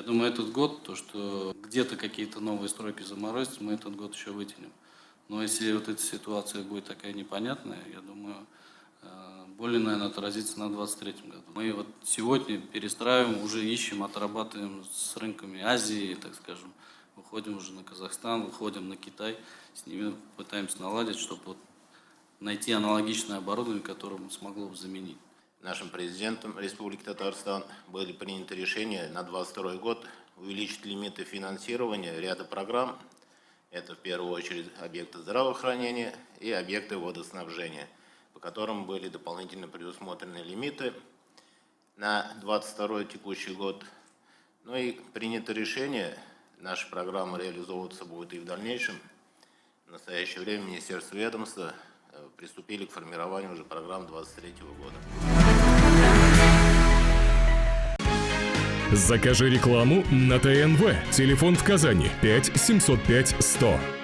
Я думаю, этот год, то, что где-то какие-то новые стройки заморозятся, мы этот год еще вытянем. Но если вот эта ситуация будет такая непонятная, я думаю, более, наверное, отразится на 2023 году. Мы вот сегодня перестраиваем, уже ищем, отрабатываем с рынками Азии, так скажем. Выходим уже на Казахстан, выходим на Китай, с ними пытаемся наладить, чтобы вот найти аналогичное оборудование, которое смогло бы заменить. Нашим президентом Республики Татарстан были приняты решения на 2022 год увеличить лимиты финансирования ряда программ. Это в первую очередь объекты здравоохранения и объекты водоснабжения, по которым были дополнительно предусмотрены лимиты на 2022 текущий год. Ну и принято решение, наша программа реализовываться будет и в дальнейшем. В настоящее время Министерство и ведомства приступили к формированию уже программ 2023 года. Закажи рекламу на ТНВ. Телефон в Казани 5 705 100.